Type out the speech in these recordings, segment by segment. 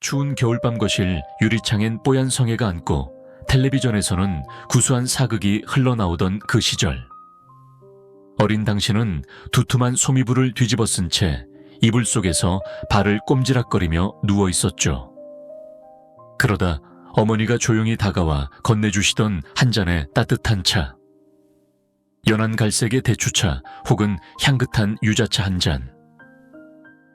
추운 겨울밤 거실 유리창엔 뽀얀 성애가 앉고 텔레비전에서는 구수한 사극이 흘러나오던 그 시절. 어린 당신은 두툼한 소미불을 뒤집어 쓴 채 이불 속에서 발을 꼼지락거리며 누워 있었죠. 그러다 어머니가 조용히 다가와 건네주시던 한 잔의 따뜻한 차. 연한 갈색의 대추차 혹은 향긋한 유자차 한 잔.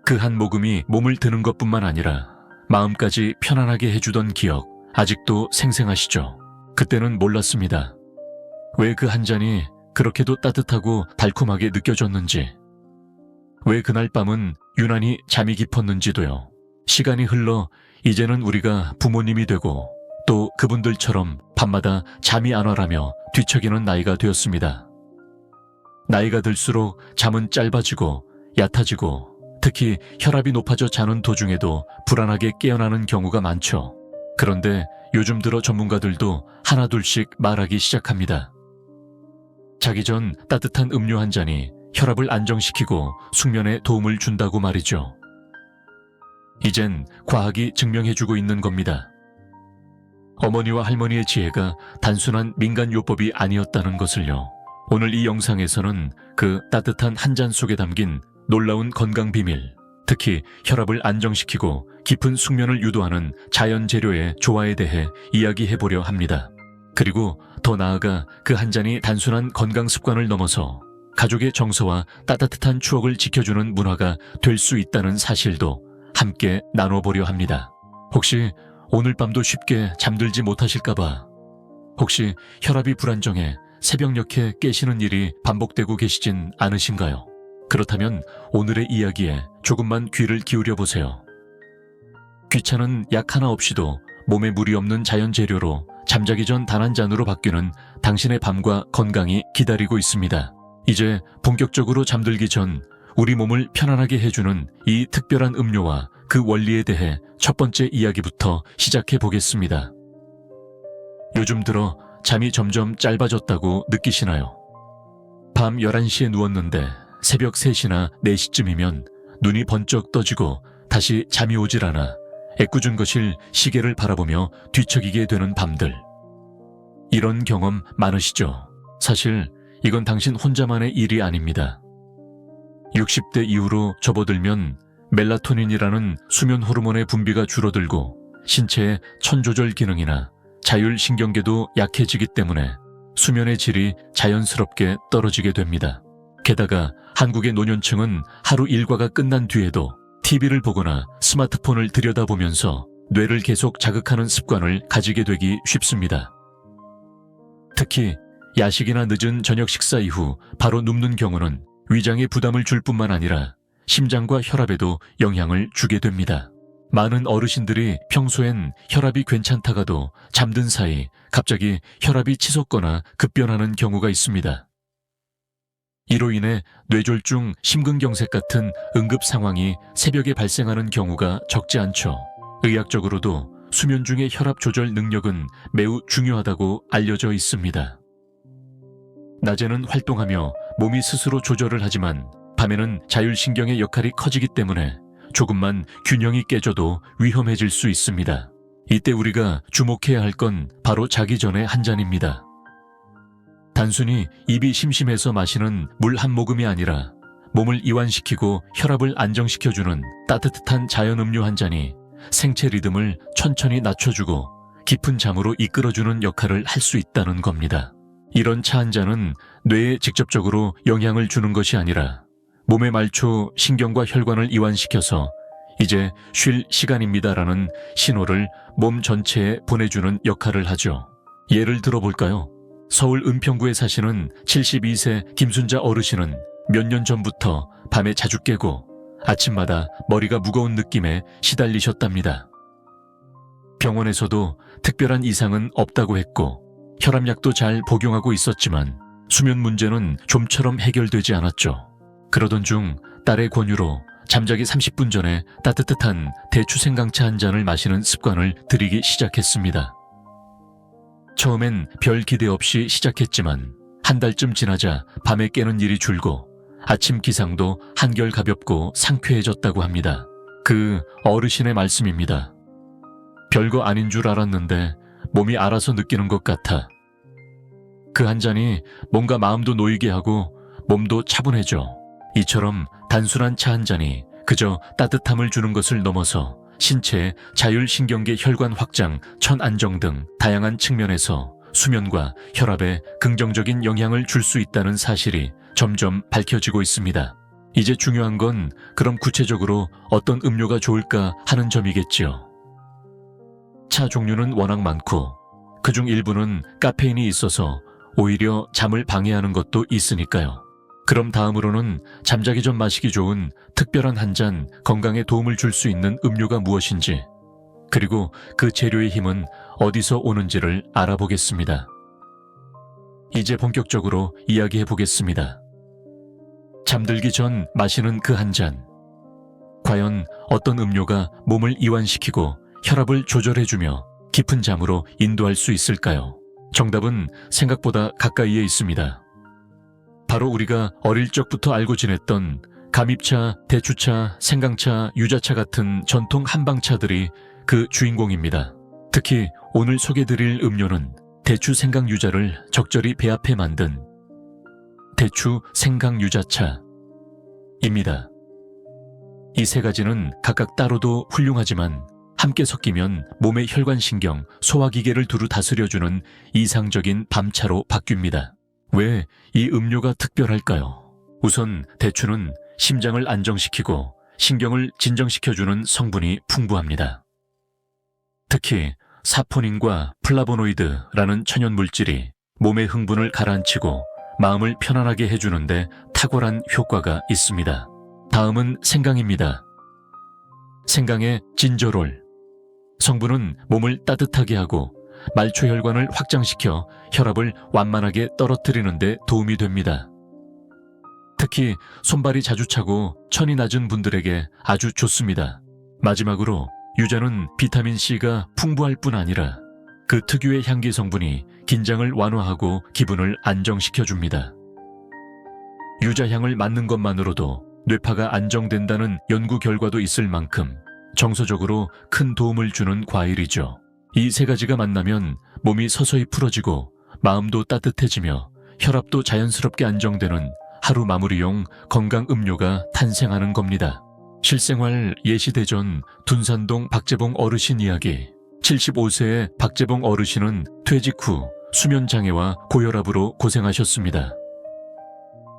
그 한 모금이 몸을 드는 것뿐만 아니라 마음까지 편안하게 해주던 기억 아직도 생생하시죠? 그때는 몰랐습니다. 왜 그 한 잔이 그렇게도 따뜻하고 달콤하게 느껴졌는지, 왜 그날 밤은 유난히 잠이 깊었는지도요. 시간이 흘러 이제는 우리가 부모님이 되고 또 그분들처럼 밤마다 잠이 안 와라며 뒤척이는 나이가 되었습니다. 나이가 들수록 잠은 짧아지고 얕아지고 특히 혈압이 높아져 자는 도중에도 불안하게 깨어나는 경우가 많죠. 그런데 요즘 들어 전문가들도 하나둘씩 말하기 시작합니다. 자기 전 따뜻한 음료 한 잔이 혈압을 안정시키고 숙면에 도움을 준다고 말이죠. 이젠 과학이 증명해주고 있는 겁니다. 어머니와 할머니의 지혜가 단순한 민간요법이 아니었다는 것을요. 오늘 이 영상에서는 그 따뜻한 한 잔 속에 담긴 놀라운 건강 비밀, 특히 혈압을 안정시키고 깊은 숙면을 유도하는 자연 재료의 조화에 대해 이야기해보려 합니다. 그리고 더 나아가 그 한 잔이 단순한 건강 습관을 넘어서 가족의 정서와 따뜻한 추억을 지켜주는 문화가 될 수 있다는 사실도 함께 나눠보려 합니다. 혹시 오늘 밤도 쉽게 잠들지 못하실까봐, 혹시 혈압이 불안정해 새벽녘에 깨시는 일이 반복되고 계시진 않으신가요? 그렇다면 오늘의 이야기에 조금만 귀를 기울여 보세요. 귀찮은 약 하나 없이도 몸에 무리 없는 자연 재료로 잠자기 전 단 한 잔으로 바뀌는 당신의 밤과 건강이 기다리고 있습니다. 이제 본격적으로 잠들기 전 우리 몸을 편안하게 해주는 이 특별한 음료와 그 원리에 대해 첫 번째 이야기부터 시작해 보겠습니다. 요즘 들어 잠이 점점 짧아졌다고 느끼시나요? 밤 11시에 누웠는데 새벽 3시나 4시쯤이면 눈이 번쩍 떠지고 다시 잠이 오질 않아 애꿎은 것일 시계를 바라보며 뒤척이게 되는 밤들. 이런 경험 많으시죠? 사실 이건 당신 혼자만의 일이 아닙니다. 60대 이후로 접어들면 멜라토닌이라는 수면 호르몬의 분비가 줄어들고 신체의 천조절 기능이나 자율신경계도 약해지기 때문에 수면의 질이 자연스럽게 떨어지게 됩니다. 게다가 한국의 노년층은 하루 일과가 끝난 뒤에도 TV를 보거나 스마트폰을 들여다보면서 뇌를 계속 자극하는 습관을 가지게 되기 쉽습니다. 특히 야식이나 늦은 저녁 식사 이후 바로 눕는 경우는 위장에 부담을 줄 뿐만 아니라 심장과 혈압에도 영향을 주게 됩니다. 많은 어르신들이 평소엔 혈압이 괜찮다가도 잠든 사이 갑자기 혈압이 치솟거나 급변하는 경우가 있습니다. 이로 인해 뇌졸중, 심근경색 같은 응급 상황이 새벽에 발생하는 경우가 적지 않죠. 의학적으로도 수면 중의 혈압 조절 능력은 매우 중요하다고 알려져 있습니다. 낮에는 활동하며 몸이 스스로 조절을 하지만 밤에는 자율신경의 역할이 커지기 때문에 조금만 균형이 깨져도 위험해질 수 있습니다. 이때 우리가 주목해야 할 건 바로 자기 전에 한 잔입니다. 단순히 입이 심심해서 마시는 물 한 모금이 아니라 몸을 이완시키고 혈압을 안정시켜주는 따뜻한 자연 음료 한 잔이 생체 리듬을 천천히 낮춰주고 깊은 잠으로 이끌어주는 역할을 할 수 있다는 겁니다. 이런 차 한 잔은 뇌에 직접적으로 영향을 주는 것이 아니라 몸의 말초 신경과 혈관을 이완시켜서 이제 쉴 시간입니다라는 신호를 몸 전체에 보내주는 역할을 하죠. 예를 들어볼까요? 서울 은평구에 사시는 72세 김순자 어르신은 몇 년 전부터 밤에 자주 깨고 아침마다 머리가 무거운 느낌에 시달리셨답니다. 병원에서도 특별한 이상은 없다고 했고 혈압약도 잘 복용하고 있었지만 수면 문제는 좀처럼 해결되지 않았죠. 그러던 중 딸의 권유로 잠자기 30분 전에 따뜻한 대추 생강차 한 잔을 마시는 습관을 들이기 시작했습니다. 처음엔 별 기대 없이 시작했지만 한 달쯤 지나자 밤에 깨는 일이 줄고 아침 기상도 한결 가볍고 상쾌해졌다고 합니다. 그 어르신의 말씀입니다. 별거 아닌 줄 알았는데 몸이 알아서 느끼는 것 같아. 그 한 잔이 뭔가 마음도 놓이게 하고 몸도 차분해져. 이처럼 단순한 차 한 잔이 그저 따뜻함을 주는 것을 넘어서 신체의 자율신경계 혈관 확장, 천 안정 등 다양한 측면에서 수면과 혈압에 긍정적인 영향을 줄 수 있다는 사실이 점점 밝혀지고 있습니다. 이제 중요한 건 그럼 구체적으로 어떤 음료가 좋을까 하는 점이겠지요. 차 종류는 워낙 많고 그중 일부는 카페인이 있어서 오히려 잠을 방해하는 것도 있으니까요. 그럼 다음으로는 잠자기 전 마시기 좋은 특별한 한 잔 건강에 도움을 줄 수 있는 음료가 무엇인지, 그리고 그 재료의 힘은 어디서 오는지를 알아보겠습니다. 이제 본격적으로 이야기해 보겠습니다. 잠들기 전 마시는 그 한 잔. 과연 어떤 음료가 몸을 이완시키고 혈압을 조절해주며 깊은 잠으로 인도할 수 있을까요? 정답은 생각보다 가까이에 있습니다. 바로 우리가 어릴 적부터 알고 지냈던 감입차, 대추차, 생강차, 유자차 같은 전통 한방차들이 그 주인공입니다. 특히 오늘 소개드릴 음료는 대추 생강유자를 적절히 배합해 만든 대추 생강유자차입니다. 이 세 가지는 각각 따로도 훌륭하지만 함께 섞이면 몸의 혈관신경, 소화기계를 두루 다스려주는 이상적인 밤차로 바뀝니다. 왜 이 음료가 특별할까요? 우선 대추는 심장을 안정시키고 신경을 진정시켜주는 성분이 풍부합니다. 특히 사포닌과 플라보노이드라는 천연물질이 몸의 흥분을 가라앉히고 마음을 편안하게 해주는데 탁월한 효과가 있습니다. 다음은 생강입니다. 생강의 진저롤. 성분은 몸을 따뜻하게 하고 말초혈관을 확장시켜 혈압을 완만하게 떨어뜨리는 데 도움이 됩니다. 특히 손발이 자주 차고 천이 낮은 분들에게 아주 좋습니다. 마지막으로 유자는 비타민C가 풍부할 뿐 아니라 그 특유의 향기 성분이 긴장을 완화하고 기분을 안정시켜줍니다. 유자향을 맡는 것만으로도 뇌파가 안정된다는 연구 결과도 있을 만큼 정서적으로 큰 도움을 주는 과일이죠. 이 세 가지가 만나면 몸이 서서히 풀어지고 마음도 따뜻해지며 혈압도 자연스럽게 안정되는 하루 마무리용 건강 음료가 탄생하는 겁니다. 실생활 예시대전 둔산동 박재봉 어르신 이야기. 75세의 박재봉 어르신은 퇴직 후 수면장애와 고혈압으로 고생하셨습니다.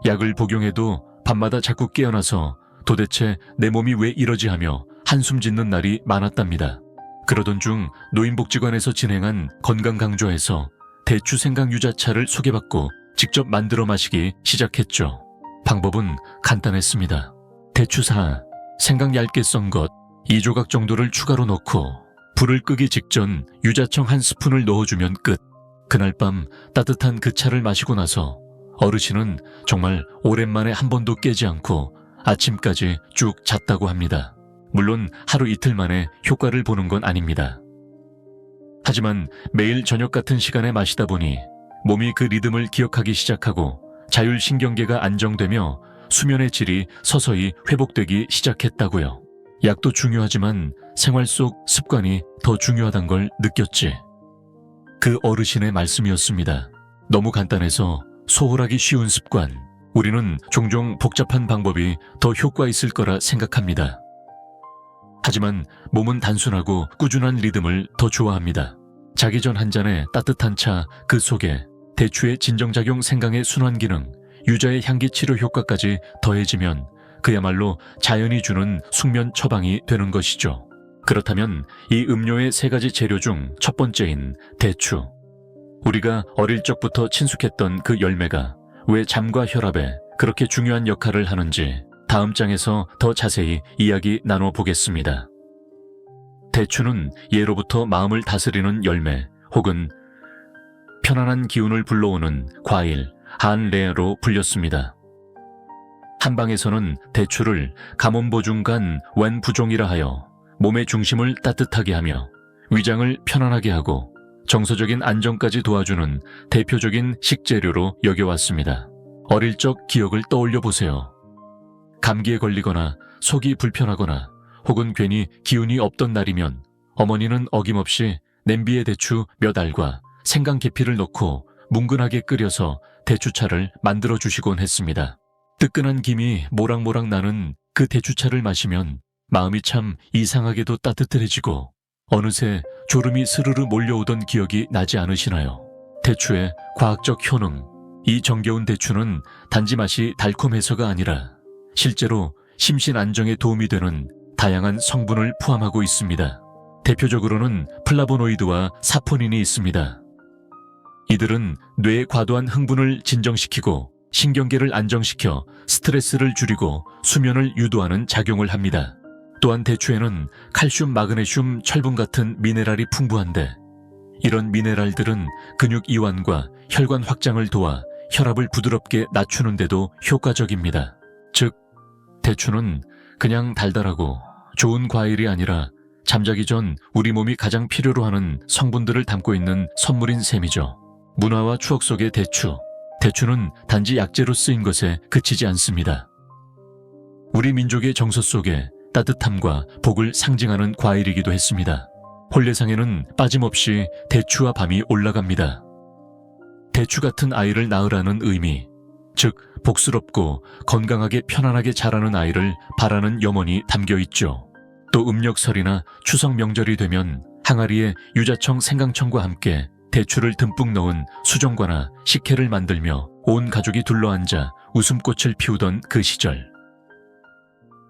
약을 복용해도 밤마다 자꾸 깨어나서 도대체 내 몸이 왜 이러지 하며 한숨 짓는 날이 많았답니다. 그러던 중 노인복지관에서 진행한 건강강좌에서 대추 생강유자차를 소개받고 직접 만들어 마시기 시작했죠. 방법은 간단했습니다. 대추사, 생강 얇게 썬 것 2조각 정도를 추가로 넣고 불을 끄기 직전 유자청 한 스푼을 넣어주면 끝. 그날 밤 따뜻한 그 차를 마시고 나서 어르신은 정말 오랜만에 한 번도 깨지 않고 아침까지 쭉 잤다고 합니다. 물론 하루 이틀 만에 효과를 보는 건 아닙니다. 하지만 매일 저녁 같은 시간에 마시다 보니 몸이 그 리듬을 기억하기 시작하고 자율신경계가 안정되며 수면의 질이 서서히 회복되기 시작했다고요. 약도 중요하지만 생활 속 습관이 더 중요하단 걸 느꼈지. 그 어르신의 말씀이었습니다. 너무 간단해서 소홀하기 쉬운 습관. 우리는 종종 복잡한 방법이 더 효과 있을 거라 생각합니다. 하지만 몸은 단순하고 꾸준한 리듬을 더 좋아합니다. 자기 전 한 잔의 따뜻한 차, 그 속에 대추의 진정작용 생강의 순환 기능, 유자의 향기 치료 효과까지 더해지면 그야말로 자연이 주는 숙면 처방이 되는 것이죠. 그렇다면 이 음료의 세 가지 재료 중 첫 번째인 대추. 우리가 어릴 적부터 친숙했던 그 열매가 왜 잠과 혈압에 그렇게 중요한 역할을 하는지 다음 장에서 더 자세히 이야기 나눠보겠습니다. 대추는 예로부터 마음을 다스리는 열매 혹은 편안한 기운을 불러오는 과일, 한레로 불렸습니다. 한방에서는 대추를 감온보중간 웬부종이라 하여 몸의 중심을 따뜻하게 하며 위장을 편안하게 하고 정서적인 안정까지 도와주는 대표적인 식재료로 여겨왔습니다. 어릴 적 기억을 떠올려 보세요. 감기에 걸리거나 속이 불편하거나 혹은 괜히 기운이 없던 날이면 어머니는 어김없이 냄비에 대추 몇 알과 생강 계피를 넣고 뭉근하게 끓여서 대추차를 만들어 주시곤 했습니다. 뜨끈한 김이 모락모락 나는 그 대추차를 마시면 마음이 참 이상하게도 따뜻해지고 어느새 졸음이 스르르 몰려오던 기억이 나지 않으시나요? 대추의 과학적 효능. 이 정겨운 대추는 단지 맛이 달콤해서가 아니라 실제로 심신 안정에 도움이 되는 다양한 성분을 포함하고 있습니다. 대표적으로는 플라보노이드와 사포닌이 있습니다. 이들은 뇌의 과도한 흥분을 진정시키고 신경계를 안정시켜 스트레스를 줄이고 수면을 유도하는 작용을 합니다. 또한 대추에는 칼슘, 마그네슘, 철분 같은 미네랄이 풍부한데 이런 미네랄들은 근육 이완과 혈관 확장을 도와 혈압을 부드럽게 낮추는 데도 효과적입니다. 즉, 대추는 그냥 달달하고 좋은 과일이 아니라 잠자기 전 우리 몸이 가장 필요로 하는 성분들을 담고 있는 선물인 셈이죠. 문화와 추억 속의 대추. 대추는 단지 약재로 쓰인 것에 그치지 않습니다. 우리 민족의 정서 속에 따뜻함과 복을 상징하는 과일이기도 했습니다. 혼례상에는 빠짐없이 대추와 밤이 올라갑니다. 대추 같은 아이를 낳으라는 의미, 즉 복스럽고 건강하게 편안하게 자라는 아이를 바라는 염원이 담겨 있죠. 또 음력설이나 추석 명절이 되면 항아리에 유자청, 생강청과 함께 대추를 듬뿍 넣은 수정과나 식혜를 만들며 온 가족이 둘러앉아 웃음꽃을 피우던 그 시절.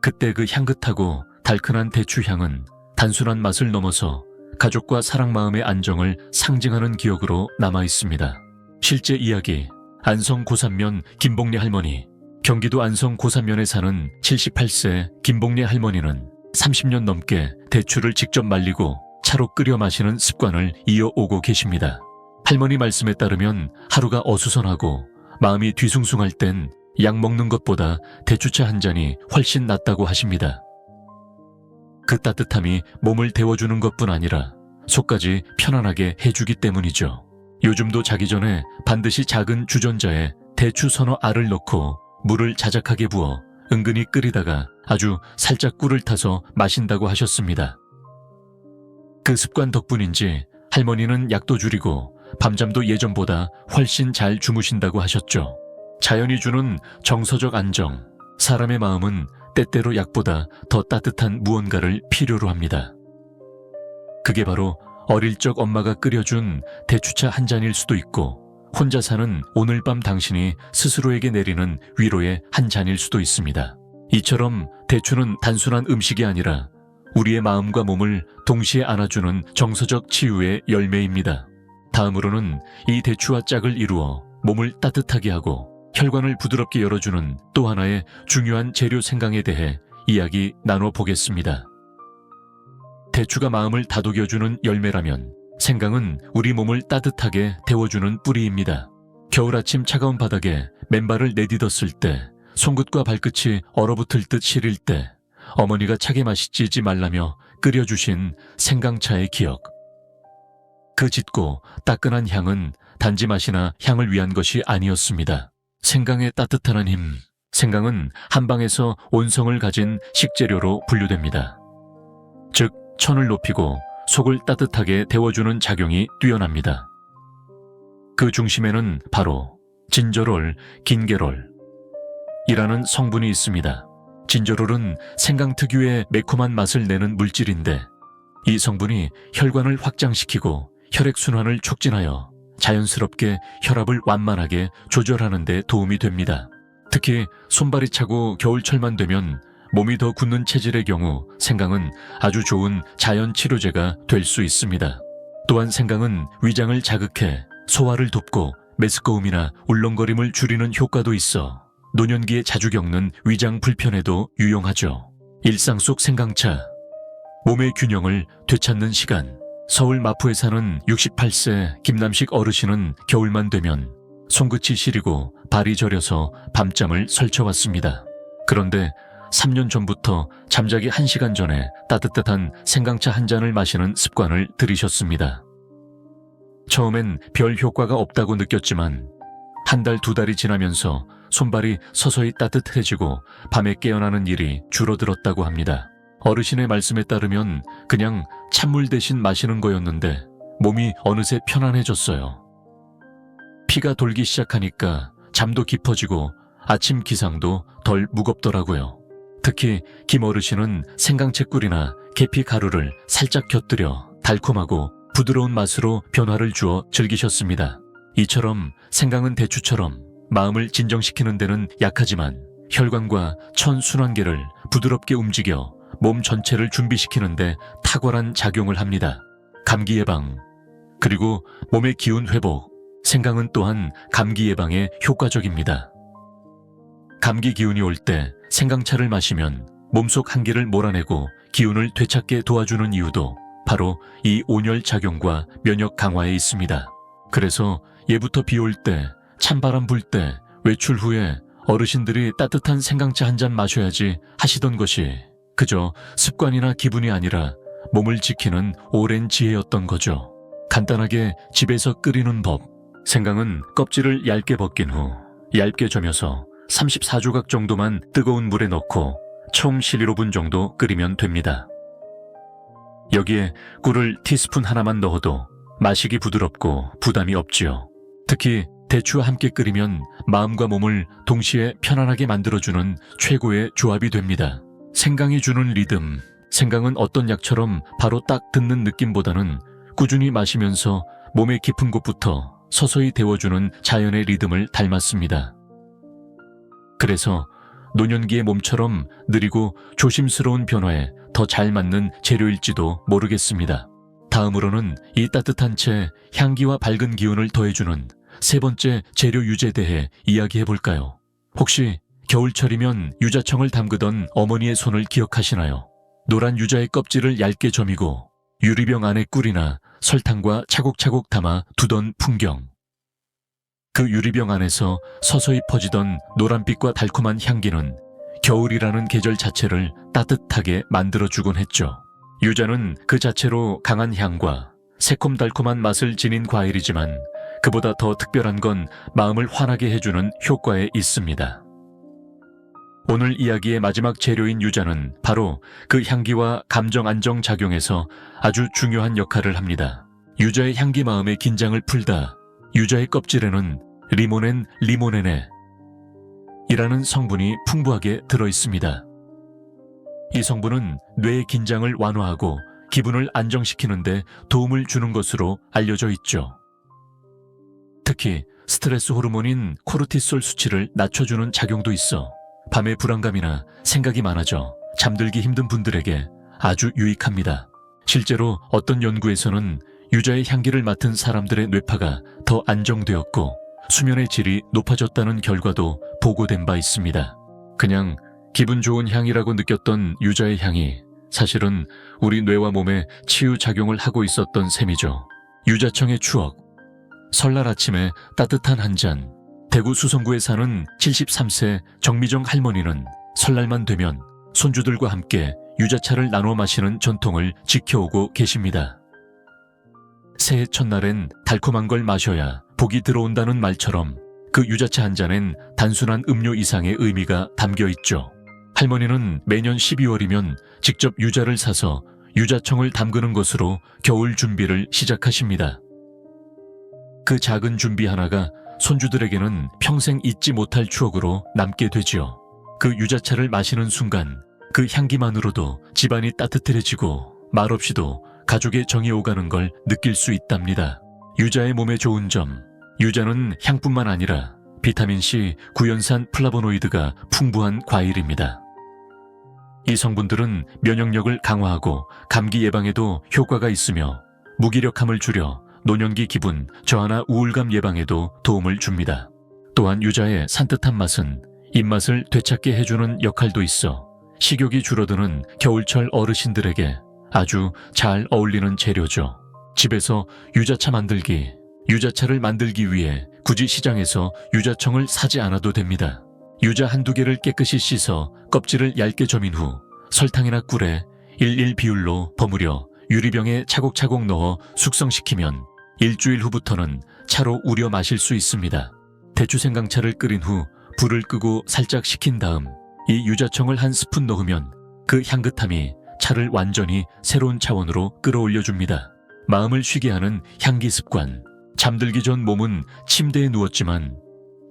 그때 그 향긋하고 달큰한 대추향은 단순한 맛을 넘어서 가족과 사랑 마음의 안정을 상징하는 기억으로 남아 있습니다. 실제 이야기, 안성 고산면 김복래 할머니. 경기도 안성 고산면에 사는 78세 김복래 할머니는 30년 넘게 대추를 직접 말리고 차로 끓여 마시는 습관을 이어오고 계십니다. 할머니 말씀에 따르면 하루가 어수선하고 마음이 뒤숭숭할 땐 약 먹는 것보다 대추차 한 잔이 훨씬 낫다고 하십니다. 그 따뜻함이 몸을 데워주는 것뿐 아니라 속까지 편안하게 해주기 때문이죠. 요즘도 자기 전에 반드시 작은 주전자에 대추 서너 알을 넣고 물을 자작하게 부어 은근히 끓이다가 아주 살짝 꿀을 타서 마신다고 하셨습니다. 그 습관 덕분인지 할머니는 약도 줄이고 밤잠도 예전보다 훨씬 잘 주무신다고 하셨죠. 자연이 주는 정서적 안정. 사람의 마음은 때때로 약보다 더 따뜻한 무언가를 필요로 합니다. 그게 바로 어릴 적 엄마가 끓여준 대추차 한 잔일 수도 있고 혼자 사는 오늘 밤 당신이 스스로에게 내리는 위로의 한 잔일 수도 있습니다. 이처럼 대추는 단순한 음식이 아니라 우리의 마음과 몸을 동시에 안아주는 정서적 치유의 열매입니다. 다음으로는 이 대추와 짝을 이루어 몸을 따뜻하게 하고 혈관을 부드럽게 열어주는 또 하나의 중요한 재료 생강에 대해 이야기 나눠보겠습니다. 대추가 마음을 다독여주는 열매라면 생강은 우리 몸을 따뜻하게 데워주는 뿌리입니다. 겨울 아침 차가운 바닥에 맨발을 내딛었을 때, 손끝과 발끝이 얼어붙을 듯 시릴 때 어머니가 차게 마시지 말라며 끓여주신 생강차의 기억. 그 짙고 따끈한 향은 단지 맛이나 향을 위한 것이 아니었습니다. 생강의 따뜻한 힘. 생강은 한방에서 온성을 가진 식재료로 분류됩니다. 즉, 천을 높이고 속을 따뜻하게 데워주는 작용이 뛰어납니다. 그 중심에는 바로 진저롤, 긴게롤이라는 성분이 있습니다. 진저롤은 생강 특유의 매콤한 맛을 내는 물질인데 이 성분이 혈관을 확장시키고 혈액순환을 촉진하여 자연스럽게 혈압을 완만하게 조절하는 데 도움이 됩니다. 특히 손발이 차고 겨울철만 되면 몸이 더 굳는 체질의 경우 생강은 아주 좋은 자연 치료제가 될 수 있습니다. 또한 생강은 위장을 자극해 소화를 돕고 메스꺼움이나 울렁거림을 줄이는 효과도 있어 노년기에 자주 겪는 위장 불편에도 유용하죠. 일상 속 생강차. 몸의 균형을 되찾는 시간. 서울 마포에 사는 68세 김남식 어르신은 겨울만 되면 손끝이 시리고 발이 저려서 밤잠을 설쳐왔습니다. 그런데 3년 전부터 잠자기 1시간 전에 따뜻한 생강차 한 잔을 마시는 습관을 들이셨습니다. 처음엔 별 효과가 없다고 느꼈지만 한 달, 2달이 지나면서 손발이 서서히 따뜻해지고 밤에 깨어나는 일이 줄어들었다고 합니다. 어르신의 말씀에 따르면 그냥 찬물 대신 마시는 거였는데 몸이 어느새 편안해졌어요. 피가 돌기 시작하니까 잠도 깊어지고 아침 기상도 덜 무겁더라고요. 특히 김 어르신은 생강채 꿀이나 계피 가루를 살짝 곁들여 달콤하고 부드러운 맛으로 변화를 주어 즐기셨습니다. 이처럼 생강은 대추처럼 마음을 진정시키는 데는 약하지만 혈관과 천순환계를 부드럽게 움직여 몸 전체를 준비시키는 데 탁월한 작용을 합니다. 감기 예방, 그리고 몸의 기운 회복, 생강은 또한 감기 예방에 효과적입니다. 감기 기운이 올 때 생강차를 마시면 몸속 한기를 몰아내고 기운을 되찾게 도와주는 이유도 바로 이 온열 작용과 면역 강화에 있습니다. 그래서 예부터 비 올 때, 찬바람 불 때, 외출 후에 어르신들이 따뜻한 생강차 한 잔 마셔야지 하시던 것이 그저 습관이나 기분이 아니라 몸을 지키는 오랜 지혜였던 거죠. 간단하게 집에서 끓이는 법. 생강은 껍질을 얇게 벗긴 후 얇게 점여서 34조각 정도만 뜨거운 물에 넣고 총 15분 정도 끓이면 됩니다. 여기에 꿀을 티스푼 하나만 넣어도 마시기 부드럽고 부담이 없지요. 특히 대추와 함께 끓이면 마음과 몸을 동시에 편안하게 만들어주는 최고의 조합이 됩니다. 생강이 주는 리듬. 생강은 어떤 약처럼 바로 딱 듣는 느낌보다는 꾸준히 마시면서 몸의 깊은 곳부터 서서히 데워주는 자연의 리듬을 닮았습니다. 그래서 노년기의 몸처럼 느리고 조심스러운 변화에 더 잘 맞는 재료일지도 모르겠습니다. 다음으로는 이 따뜻한 채 향기와 밝은 기운을 더해주는 세 번째 재료 유제에 대해 이야기해볼까요? 혹시 겨울철이면 유자청을 담그던 어머니의 손을 기억하시나요? 노란 유자의 껍질을 얇게 점이고 유리병 안에 꿀이나 설탕과 차곡차곡 담아 두던 풍경. 그 유리병 안에서 서서히 퍼지던 노란빛과 달콤한 향기는 겨울이라는 계절 자체를 따뜻하게 만들어주곤 했죠. 유자는 그 자체로 강한 향과 새콤달콤한 맛을 지닌 과일이지만 그보다 더 특별한 건 마음을 환하게 해주는 효과에 있습니다. 오늘 이야기의 마지막 재료인 유자는 바로 그 향기와 감정 안정 작용에서 아주 중요한 역할을 합니다. 유자의 향기 마음의 긴장을 풀다. 유자의 껍질에는 리모넨 리모네네 이라는 성분이 풍부하게 들어있습니다. 이 성분은 뇌의 긴장을 완화하고 기분을 안정시키는 데 도움을 주는 것으로 알려져 있죠. 특히 스트레스 호르몬인 코르티솔 수치를 낮춰주는 작용도 있어 밤의 불안감이나 생각이 많아져 잠들기 힘든 분들에게 아주 유익합니다. 실제로 어떤 연구에서는 유자의 향기를 맡은 사람들의 뇌파가 더 안정되었고 수면의 질이 높아졌다는 결과도 보고된 바 있습니다. 그냥 기분 좋은 향이라고 느꼈던 유자의 향이 사실은 우리 뇌와 몸에 치유작용을 하고 있었던 셈이죠. 유자청의 추억. 설날 아침에 따뜻한 한 잔. 대구 수성구에 사는 73세 정미정 할머니는 설날만 되면 손주들과 함께 유자차를 나눠 마시는 전통을 지켜오고 계십니다. 새해 첫날엔 달콤한 걸 마셔야 복이 들어온다는 말처럼 그 유자차 한 잔엔 단순한 음료 이상의 의미가 담겨 있죠. 할머니는 매년 12월이면 직접 유자를 사서 유자청을 담그는 것으로 겨울 준비를 시작하십니다. 그 작은 준비 하나가 손주들에게는 평생 잊지 못할 추억으로 남게 되지요. 그 유자차를 마시는 순간 그 향기만으로도 집안이 따뜻해지고 말없이도 가족의 정이 오가는 걸 느낄 수 있답니다. 유자의 몸에 좋은 점. 유자는 향뿐만 아니라 비타민C, 구연산 플라보노이드가 풍부한 과일입니다. 이 성분들은 면역력을 강화하고 감기 예방에도 효과가 있으며 무기력함을 줄여 노년기 기분, 저하나 우울감 예방에도 도움을 줍니다. 또한 유자의 산뜻한 맛은 입맛을 되찾게 해주는 역할도 있어 식욕이 줄어드는 겨울철 어르신들에게 아주 잘 어울리는 재료죠. 집에서 유자차 만들기. 유자차를 만들기 위해 굳이 시장에서 유자청을 사지 않아도 됩니다. 유자 한두 개를 깨끗이 씻어 껍질을 얇게 점인 후 설탕이나 꿀에 1:1 비율로 버무려 유리병에 차곡차곡 넣어 숙성시키면 일주일 후부터는 차로 우려 마실 수 있습니다. 대추생강차를 끓인 후 불을 끄고 살짝 식힌 다음 이 유자청을 한 스푼 넣으면 그 향긋함이 차를 완전히 새로운 차원으로 끌어올려줍니다. 마음을 쉬게 하는 향기 습관. 잠들기 전 몸은 침대에 누웠지만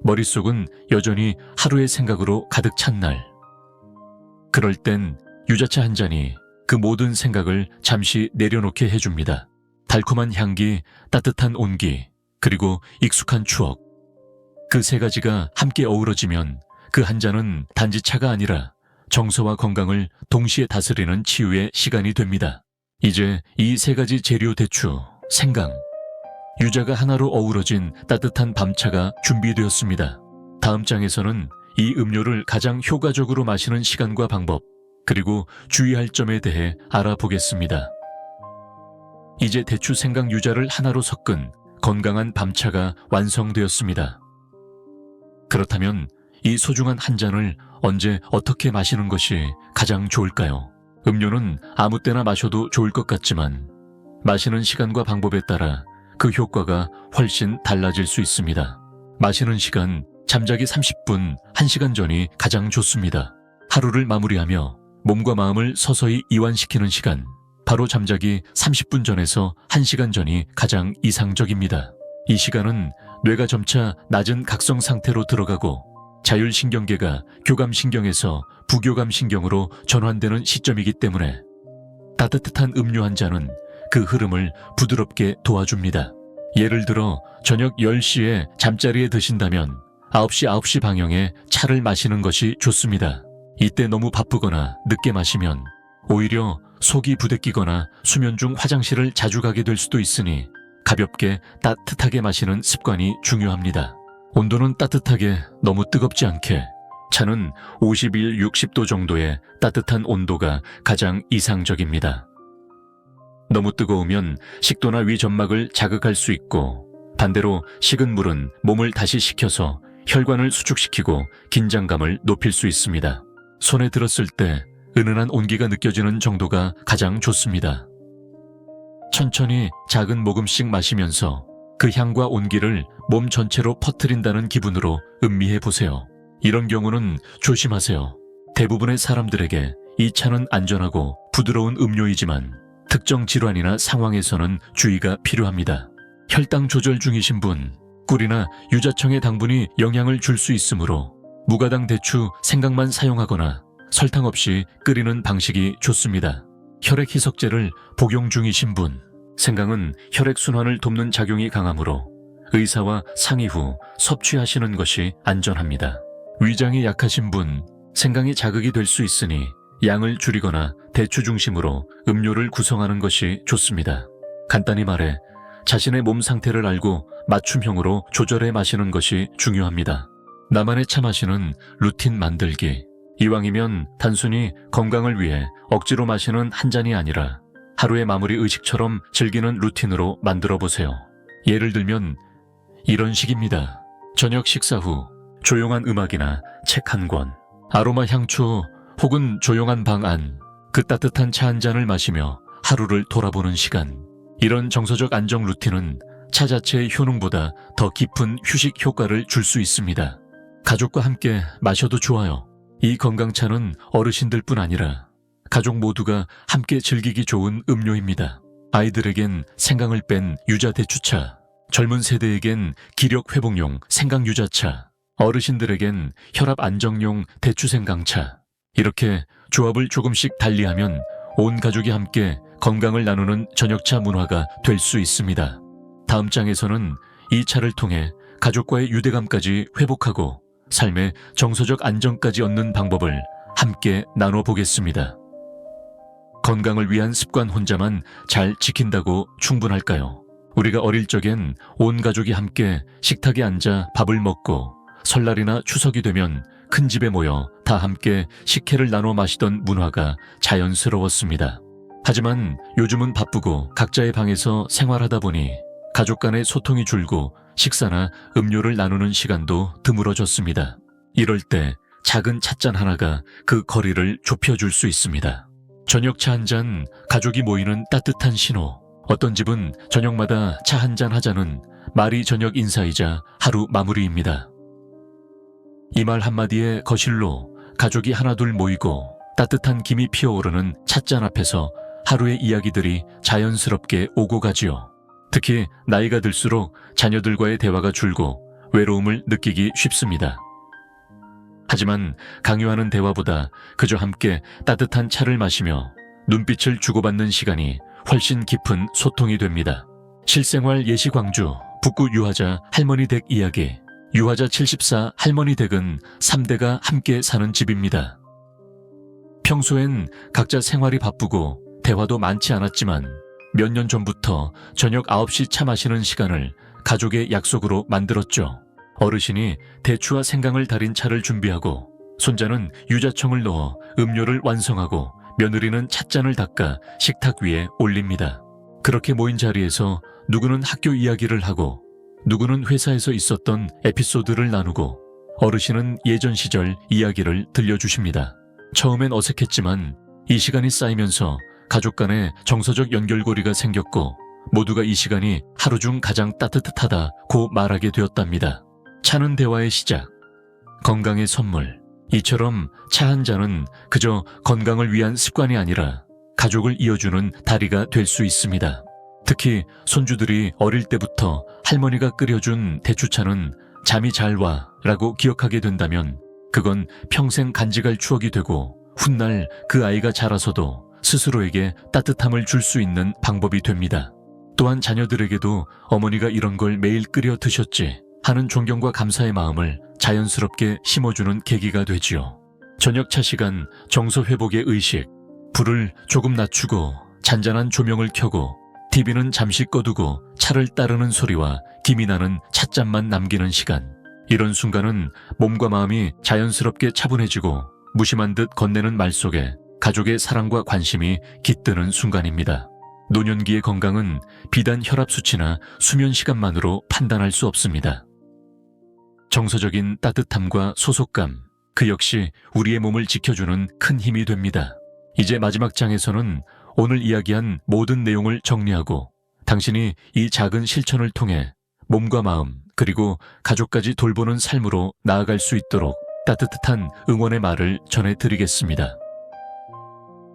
머릿속은 여전히 하루의 생각으로 가득 찬 날. 그럴 땐 유자차 한 잔이 그 모든 생각을 잠시 내려놓게 해줍니다. 달콤한 향기, 따뜻한 온기, 그리고 익숙한 추억. 그 세 가지가 함께 어우러지면 그 한 잔은 단지 차가 아니라 정서와 건강을 동시에 다스리는 치유의 시간이 됩니다. 이제 이 세 가지 재료 대추, 생강, 유자가 하나로 어우러진 따뜻한 밤차가 준비되었습니다. 다음 장에서는 이 음료를 가장 효과적으로 마시는 시간과 방법, 그리고 주의할 점에 대해 알아보겠습니다. 이제 대추, 생강, 유자를 하나로 섞은 건강한 밤차가 완성되었습니다. 그렇다면 이 소중한 한 잔을 언제 어떻게 마시는 것이 가장 좋을까요? 음료는 아무 때나 마셔도 좋을 것 같지만 마시는 시간과 방법에 따라 그 효과가 훨씬 달라질 수 있습니다. 마시는 시간, 잠자기 30분, 1시간 전이 가장 좋습니다. 하루를 마무리하며 몸과 마음을 서서히 이완시키는 시간, 바로 잠자기 30분 전에서 1시간 전이 가장 이상적입니다. 이 시간은 뇌가 점차 낮은 각성 상태로 들어가고 자율신경계가 교감신경에서 부교감신경으로 전환되는 시점이기 때문에 따뜻한 음료 한 잔은 그 흐름을 부드럽게 도와줍니다. 예를 들어 저녁 10시에 잠자리에 드신다면 9시 방향에 차를 마시는 것이 좋습니다. 이때 너무 바쁘거나 늦게 마시면 오히려 속이 부대끼거나 수면 중 화장실을 자주 가게 될 수도 있으니 가볍게 따뜻하게 마시는 습관이 중요합니다. 온도는 따뜻하게, 너무 뜨겁지 않게. 차는 51, 60도 정도의 따뜻한 온도가 가장 이상적입니다. 너무 뜨거우면 식도나 위 점막을 자극할 수 있고, 반대로 식은 물은 몸을 다시 식혀서 혈관을 수축시키고 긴장감을 높일 수 있습니다. 손에 들었을 때 은은한 온기가 느껴지는 정도가 가장 좋습니다. 천천히 작은 모금씩 마시면서 그 향과 온기를 몸 전체로 퍼뜨린다는 기분으로 음미해 보세요. 이런 경우는 조심하세요. 대부분의 사람들에게 이 차는 안전하고 부드러운 음료이지만 특정 질환이나 상황에서는 주의가 필요합니다. 혈당 조절 중이신 분, 꿀이나 유자청의 당분이 영향을 줄 수 있으므로 무가당 대추, 생강만 사용하거나 설탕 없이 끓이는 방식이 좋습니다. 혈액 희석제를 복용 중이신 분, 생강은 혈액순환을 돕는 작용이 강하므로 의사와 상의 후 섭취하시는 것이 안전합니다. 위장이 약하신 분, 생강이 자극이 될 수 있으니 양을 줄이거나 대추 중심으로 음료를 구성하는 것이 좋습니다. 간단히 말해 자신의 몸 상태를 알고 맞춤형으로 조절해 마시는 것이 중요합니다. 나만의 차 마시는 루틴 만들기. 이왕이면 단순히 건강을 위해 억지로 마시는 한 잔이 아니라 하루의 마무리 의식처럼 즐기는 루틴으로 만들어 보세요. 예를 들면 이런 식입니다. 저녁 식사 후 조용한 음악이나 책 한 권, 아로마 향초 혹은 조용한 방 안, 그 따뜻한 차 한 잔을 마시며 하루를 돌아보는 시간. 이런 정서적 안정 루틴은 차 자체의 효능보다 더 깊은 휴식 효과를 줄 수 있습니다. 가족과 함께 마셔도 좋아요. 이 건강차는 어르신들뿐 아니라 가족 모두가 함께 즐기기 좋은 음료입니다. 아이들에겐 생강을 뺀 유자 대추차, 젊은 세대에겐 기력 회복용 생강 유자차, 어르신들에겐 혈압 안정용 대추 생강차. 이렇게 조합을 조금씩 달리하면 온 가족이 함께 건강을 나누는 저녁차 문화가 될 수 있습니다. 다음 장에서는 이 차를 통해 가족과의 유대감까지 회복하고 삶의 정서적 안정까지 얻는 방법을 함께 나눠보겠습니다. 건강을 위한 습관 혼자만 잘 지킨다고 충분할까요? 우리가 어릴 적엔 온 가족이 함께 식탁에 앉아 밥을 먹고 설날이나 추석이 되면 큰 집에 모여 다 함께 식혜를 나눠 마시던 문화가 자연스러웠습니다. 하지만 요즘은 바쁘고 각자의 방에서 생활하다 보니 가족 간의 소통이 줄고 식사나 음료를 나누는 시간도 드물어졌습니다. 이럴 때 작은 찻잔 하나가 그 거리를 좁혀줄 수 있습니다. 저녁차 한 잔, 가족이 모이는 따뜻한 신호. 어떤 집은 저녁마다 차 한 잔 하자는 말이 저녁 인사이자 하루 마무리입니다. 이 말 한마디에 거실로 가족이 하나둘 모이고 따뜻한 김이 피어오르는 찻잔 앞에서 하루의 이야기들이 자연스럽게 오고 가지요. 특히 나이가 들수록 자녀들과의 대화가 줄고 외로움을 느끼기 쉽습니다. 하지만 강요하는 대화보다 그저 함께 따뜻한 차를 마시며 눈빛을 주고받는 시간이 훨씬 깊은 소통이 됩니다. 실생활 예시 광주 북구 유화자 할머니 댁 이야기. 유화자 74 할머니 댁은 3대가 함께 사는 집입니다. 평소엔 각자 생활이 바쁘고 대화도 많지 않았지만 몇 년 전부터 저녁 9시 차 마시는 시간을 가족의 약속으로 만들었죠. 어르신이 대추와 생강을 달인 차를 준비하고 손자는 유자청을 넣어 음료를 완성하고 며느리는 찻잔을 닦아 식탁 위에 올립니다. 그렇게 모인 자리에서 누구는 학교 이야기를 하고 누구는 회사에서 있었던 에피소드를 나누고 어르신은 예전 시절 이야기를 들려주십니다. 처음엔 어색했지만 이 시간이 쌓이면서 가족 간에 정서적 연결고리가 생겼고 모두가 이 시간이 하루 중 가장 따뜻하다고 말하게 되었답니다. 차는 대화의 시작, 건강의 선물. 이처럼 차 한 잔은 그저 건강을 위한 습관이 아니라 가족을 이어주는 다리가 될 수 있습니다. 특히 손주들이 어릴 때부터 할머니가 끓여준 대추차는 잠이 잘 와 라고 기억하게 된다면 그건 평생 간직할 추억이 되고 훗날 그 아이가 자라서도 스스로에게 따뜻함을 줄 수 있는 방법이 됩니다. 또한 자녀들에게도 어머니가 이런 걸 매일 끓여 드셨지 하는 존경과 감사의 마음을 자연스럽게 심어주는 계기가 되지요. 저녁 차 시간 정서 회복의 의식, 불을 조금 낮추고 잔잔한 조명을 켜고 TV는 잠시 꺼두고 차를 따르는 소리와 김이 나는 찻잔만 남기는 시간. 이런 순간은 몸과 마음이 자연스럽게 차분해지고 무심한 듯 건네는 말 속에 가족의 사랑과 관심이 깃드는 순간입니다. 노년기의 건강은 비단 혈압 수치나 수면 시간만으로 판단할 수 없습니다. 정서적인 따뜻함과 소속감, 그 역시 우리의 몸을 지켜주는 큰 힘이 됩니다. 이제 마지막 장에서는 오늘 이야기한 모든 내용을 정리하고 당신이 이 작은 실천을 통해 몸과 마음 그리고 가족까지 돌보는 삶으로 나아갈 수 있도록 따뜻한 응원의 말을 전해드리겠습니다.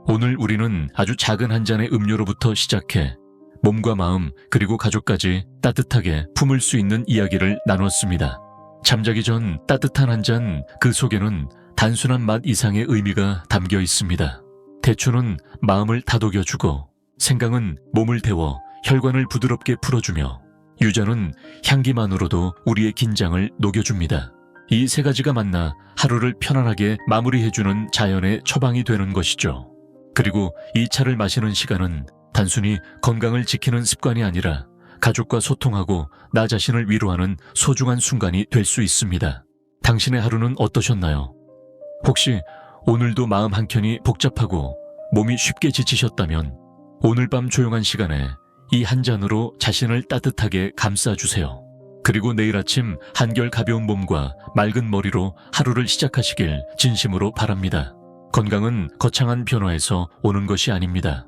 오늘 우리는 아주 작은 한 잔의 음료로부터 시작해 몸과 마음 그리고 가족까지 따뜻하게 품을 수 있는 이야기를 나눴습니다. 잠자기 전 따뜻한 한 잔, 그 속에는 단순한 맛 이상의 의미가 담겨 있습니다. 대추는 마음을 다독여주고 생강은 몸을 데워 혈관을 부드럽게 풀어주며 유자는 향기만으로도 우리의 긴장을 녹여줍니다. 이 세 가지가 만나 하루를 편안하게 마무리해주는 자연의 처방이 되는 것이죠. 그리고 이 차를 마시는 시간은 단순히 건강을 지키는 습관이 아니라 가족과 소통하고 나 자신을 위로하는 소중한 순간이 될 수 있습니다. 당신의 하루는 어떠셨나요? 혹시 오늘도 마음 한켠이 복잡하고 몸이 쉽게 지치셨다면 오늘 밤 조용한 시간에 이 한 잔으로 자신을 따뜻하게 감싸주세요. 그리고 내일 아침 한결 가벼운 몸과 맑은 머리로 하루를 시작하시길 진심으로 바랍니다. 건강은 거창한 변화에서 오는 것이 아닙니다.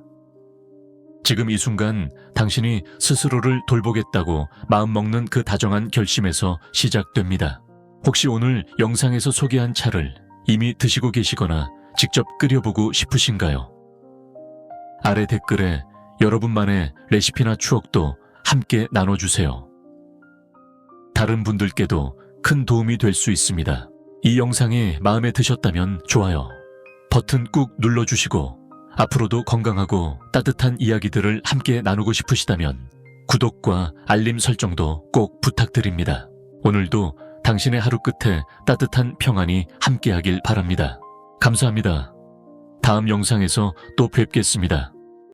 지금 이 순간 당신이 스스로를 돌보겠다고 마음먹는 그 다정한 결심에서 시작됩니다. 혹시 오늘 영상에서 소개한 차를 이미 드시고 계시거나 직접 끓여보고 싶으신가요? 아래 댓글에 여러분만의 레시피나 추억도 함께 나눠주세요. 다른 분들께도 큰 도움이 될 수 있습니다. 이 영상이 마음에 드셨다면 좋아요 버튼 꾹 눌러주시고 앞으로도 건강하고 따뜻한 이야기들을 함께 나누고 싶으시다면 구독과 알림 설정도 꼭 부탁드립니다. 오늘도 당신의 하루 끝에 따뜻한 평안이 함께하길 바랍니다. 감사합니다. 다음 영상에서 또 뵙겠습니다.